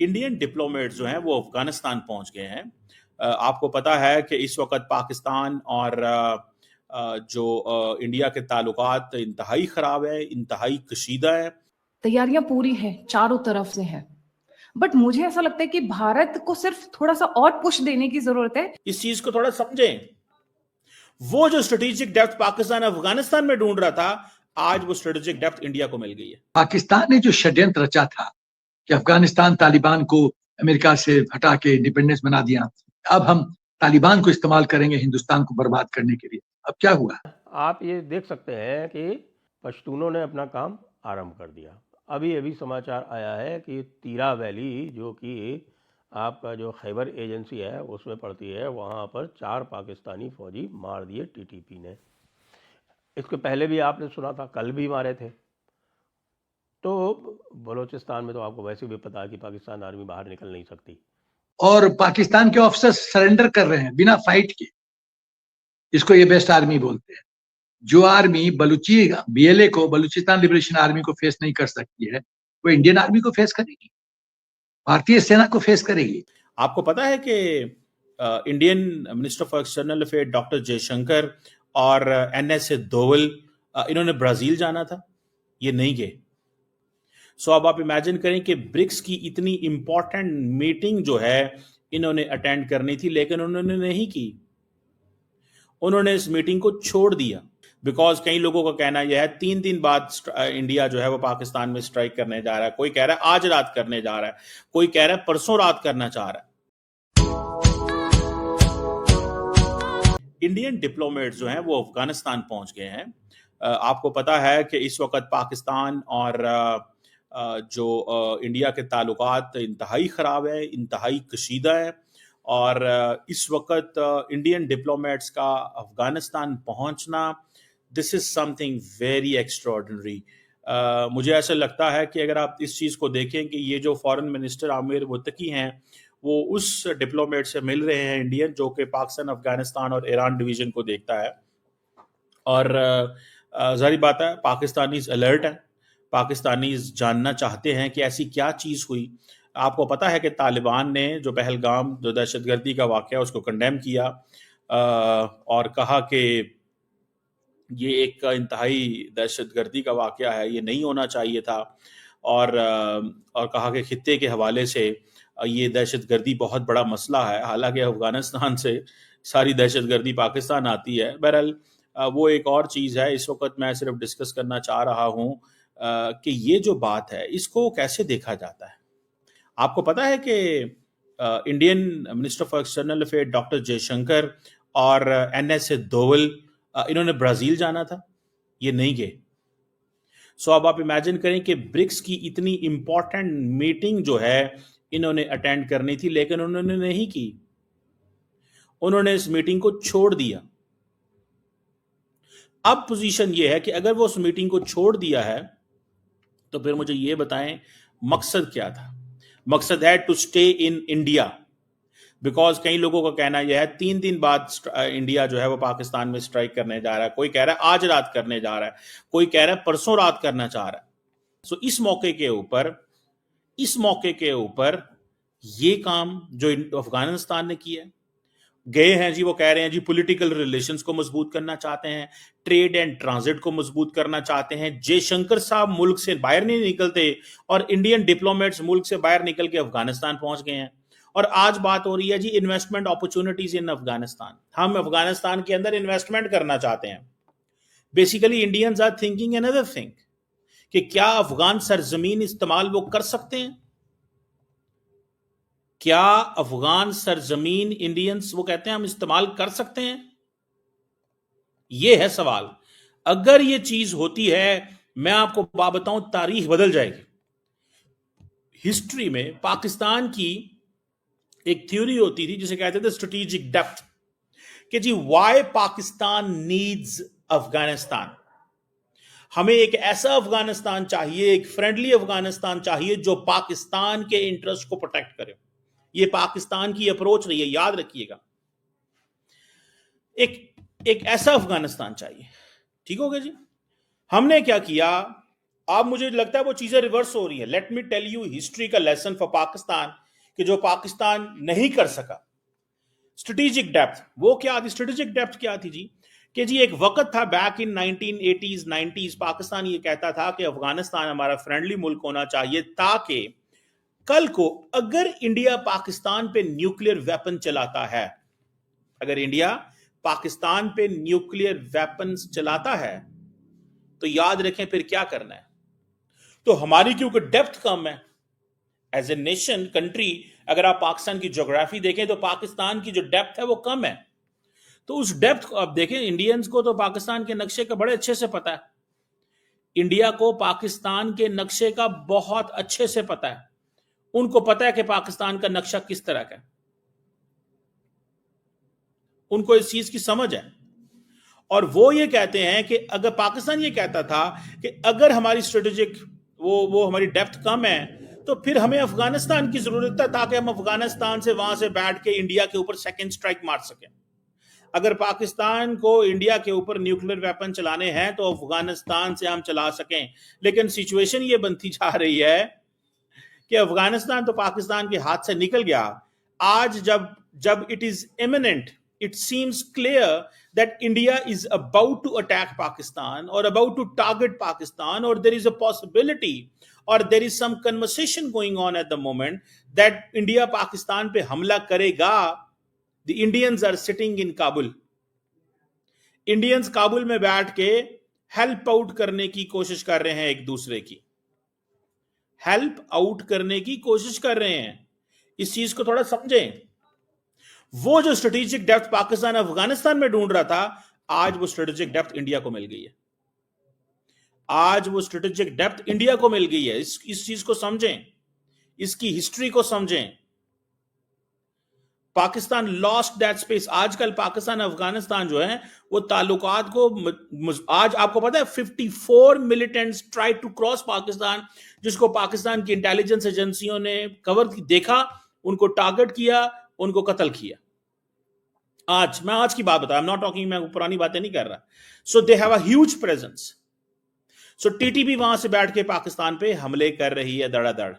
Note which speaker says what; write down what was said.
Speaker 1: Indian diplomats जो हैं वो अफगानिस्तान पहुंच गए हैं। आपको पता है कि इस वक्त पाकिस्तान और जो इंडिया के ताल्लुकात इंतहाई ख़राब है, इंतहाई कशीदा है।
Speaker 2: तैयारियां पूरी हैं, चारों तरफ से हैं, बट मुझे ऐसा लगता है कि भारत को सिर्फ थोड़ा सा और पुश देने की जरूरत है।
Speaker 1: इस चीज को थोड़ा समझें। वो जो स्ट्रेटेजिक डेप्थ पाकिस्तान अफगानिस्तान में ढूंढ रहा था, आज वो स्ट्रेटेजिक डेप्थ इंडिया को मिल गई है।
Speaker 3: पाकिस्तान ने जो षड्यंत्र रचा था कि अफगानिस्तान तालिबान को अमेरिका से हटा के इंडिपेंडेंस बना दिया, अब हम तालिबान को इस्तेमाल करेंगे हिंदुस्तान को बर्बाद करने के लिए। अब क्या हुआ?
Speaker 4: आप ये देख सकते हैं कि पश्तूनों ने अपना काम आरंभ कर दिया। अभी समाचार आया है कि तीरा वैली, जो कि आपका जो खैबर एजेंसी है उसमें पड़ती है, वहाँ पर 4 पाकिस्तानी फौजी मार दिए टीटीपी ने। इसके पहले भी आपने सुना था, कल भी मारे थे। तो बलूचिस्तान में तो आपको वैसे भी पता है कि पाकिस्तान आर्मी बाहर निकल नहीं सकती,
Speaker 3: और पाकिस्तान के ऑफिसर्स सरेंडर कर रहे हैं बिना फाइट के। इसको ये बेस्ट आर्मी बोलते हैं। जो आर्मी बीएलए को, बलूचिस्तान लिबरेशन आर्मी को फेस नहीं कर सकती है, वो इंडियन आर्मी को फेस करेगी, भारतीय सेना को फेस करेगी।
Speaker 1: आपको पता है कि Indian minister for external affair doctor Jaishankar और एनएसए दोवल, इन्होंने ब्राजील जाना था, ये नहीं गए। सो अब आप इमेजिन करें कि ब्रिक्स की इतनी इंपॉर्टेंट मीटिंग जो है इन्होंने अटेंड करनी थी, लेकिन उन्होंने नहीं की। उन्होंने इस मीटिंग को छोड़ दिया बिकॉज कई लोगों का कहना यह है 3 दिन बाद इंडिया जो है वो पाकिस्तान में स्ट्राइक करने जा रहा है। कोई कह रहा है आज रात करने जा रहा है, कोई कह रहा है परसों रात करना चाह रहा है। इंडियन डिप्लोमेट्स जो हैं वो अफगानिस्तान पहुंच गए हैं। आपको पता है कि इस वक्त पाकिस्तान और जो इंडिया के ताल्लुकात इंतहाई ख़राब है, इंतहाई कशीदा है, और इस वक्त इंडियन डिप्लोमेट्स का अफगानिस्तान पहुंचना, this is something very extraordinary. मुझे ऐसा लगता है कि अगर आप इस चीज़ को देखें कि ये जो फॉरेन मिनिस्टर आमिर मुत्तकी हैं वो उस डिप्लोमेट से मिल रहे हैं इंडियन, जो कि पाकिस्तान, अफगानिस्तान और ईरान डिवीज़न को देखता है, और ज़ाहिर बात है पाकिस्तानीज़ अलर्ट हैं, पाकिस्तानीज़ जानना चाहते हैं कि ऐसी क्या चीज़ हुई। आपको पता है कि तालिबान ने जो पहलगाम जो दहशतगर्दी का वाक़या उसको कंडेम किया और कहा कि ये एक इंतहाई दहशतगर्दी का वाक़या है, ये नहीं होना चाहिए था, और कहा कि खित्ते के हवाले से ये दहशतगर्दी बहुत बड़ा मसला है। हालांकि अफ़गानिस्तान से सारी दहशतगर्दी पाकिस्तान आती है। बहरहाल वो एक और चीज़ है। इस वक्त मैं सिर्फ डिस्कस करना चाह रहा हूँ कि ये जो बात है इसको कैसे देखा जाता है। आपको पता है कि Indian minister for external affair doctor Jaishankar और एनएसए दोवल, इन्होंने ब्राजील जाना था, ये नहीं गए। सो अब आप इमेजिन करें कि ब्रिक्स की इतनी इंपॉर्टेंट मीटिंग जो है इन्होंने अटेंड करनी थी, लेकिन उन्होंने नहीं की। उन्होंने इस मीटिंग को छोड़ दिया। अब पोजीशन ये है कि अगर वो उस मीटिंग को छोड़ दिया है तो फिर मुझे ये बताएं मकसद क्या था। मकसद है to stay in India, because कई लोगों का कहना यह है 3 दिन बाद इंडिया जो है वो पाकिस्तान में स्ट्राइक करने जा रहा है। कोई कह रहा है आज रात करने जा रहा है, कोई कह रहा है परसों रात करना चाह रहा है। सो इस मौके के ऊपर ये काम जो अफगानिस्तान ने किया है, गए हैं जी, वो कह रहे हैं जी पॉलिटिकल रिलेशंस को मजबूत करना चाहते हैं, ट्रेड एंड ट्रांजिट को मजबूत करना चाहते हैं। जयशंकर साहब मुल्क से बाहर नहीं निकलते और इंडियन डिप्लोमेट्स मुल्क से बाहर निकल के अफगानिस्तान पहुंच गए हैं। और आज बात हो रही है जी इन्वेस्टमेंट अपॉर्चुनिटीज इन अफगानिस्तान। हम अफगानिस्तान के अंदर इन्वेस्टमेंट करना चाहते हैं। Basically Indians are thinking another thing कि क्या अफगान सरजमीन इस्तेमाल वो कर सकते हैं? क्या अफगान सरजमीन इंडियंस वो कहते हैं हम इस्तेमाल कर सकते हैं? ये है सवाल। अगर ये चीज होती है, मैं आपको बात बताऊं, तारीख बदल जाएगी। हिस्ट्री में पाकिस्तान की एक थ्योरी होती थी जिसे कहते थे स्ट्रेटेजिक डेप्थ, कि जी वाई पाकिस्तान नीड्स अफगानिस्तान। हमें एक ऐसा अफगानिस्तान चाहिए, एक फ्रेंडली अफगानिस्तान चाहिए जो पाकिस्तान के इंटरेस्ट को प्रोटेक्ट करे। ये पाकिस्तान की अप्रोच रही है, याद रखिएगा। एक ऐसा अफगानिस्तान चाहिए। ठीक हो गया जी। हमने क्या किया, अब मुझे लगता है वो चीजें रिवर्स हो रही है। Let me tell you history का लेसन फॉर पाकिस्तान कि जो पाकिस्तान नहीं कर सका। स्ट्रेटेजिक डेप्थ, वो क्या थी? स्ट्रेटेजिक डेप्थ क्या थी जी? कि जी एक वक्त था back in 1980s 90s, Pakistan ये कहता था कि अफगानिस्तान हमारा फ्रेंडली मुल्क होना चाहिए ताकि कल को अगर इंडिया पाकिस्तान पे न्यूक्लियर वेपन चलाता है, अगर इंडिया पाकिस्तान पे न्यूक्लियर वेपन्स चलाता है तो याद रखें फिर क्या करना है। तो हमारी क्योंकि डेप्थ कम है एज ए नेशन कंट्री, अगर आप पाकिस्तान की ज्योग्राफी देखें तो पाकिस्तान की जो डेप्थ है वो कम है। तो उस डेप्थ को आप देखें, इंडियंस को तो पाकिस्तान के नक्शे का बड़े अच्छे से पता है, इंडिया को पाकिस्तान के नक्शे का बहुत अच्छे से पता है। उनको पता है कि पाकिस्तान का नक्शा किस तरह का है, उनको इस चीज की समझ है। और वो ये कहते हैं कि अगर पाकिस्तान ये कहता था कि अगर हमारी स्ट्रेटेजिक वो हमारी डेप्थ कम है तो फिर हमें अफगानिस्तान की जरूरत है ताकि हम अफगानिस्तान से वहां से बैठ के इंडिया के ऊपर सेकंड स्ट्राइक मार सकें। अगर पाकिस्तान को इंडिया के ऊपर न्यूक्लियर वेपन चलाने हैं तो अफगानिस्तान से हम चला सकें। लेकिन सिचुएशन ये बनती जा रही है कि अफगानिस्तान तो पाकिस्तान के हाथ से निकल गया। आज जब it is imminent, it seems clear that India is about to attack Pakistan or about to target Pakistan, or there is a possibility or there is some conversation going on at the moment that India Pakistan पे हमला करेगा। The Indians are sitting in Kabul. Indians Kabul में बैठ के help out करने की कोशिश कर रहे हैं, एक दूसरे की हेल्प आउट करने की कोशिश कर रहे हैं। इस चीज को थोड़ा समझें। वो जो स्ट्रेटेजिक डेप्थ पाकिस्तान अफगानिस्तान में ढूंढ रहा था, आज वो स्ट्रेटेजिक डेप्थ इंडिया को मिल गई है। आज वो स्ट्रेटेजिक डेप्थ इंडिया को मिल गई है। इस चीज को समझें, इसकी हिस्ट्री को समझें। Pakistan lost that space. आजकल पाकिस्तान अफगानिस्तान जो है वो ताल्लुकात को, आज आपको पता है 54 militants try to cross Pakistan, जिसको पाकिस्तान की इंटेलिजेंस एजेंसियों ने कवर देखा, उनको टारगेट किया, उनको कत्ल किया। मैं आज की बात बता, आई एम नॉट टॉकिंग, मैं पुरानी बातें नहीं कर रहा। So they have a huge presence. So TTP वहां से बैठ के पाकिस्तान पे हमले कर रही है धड़ाधड़।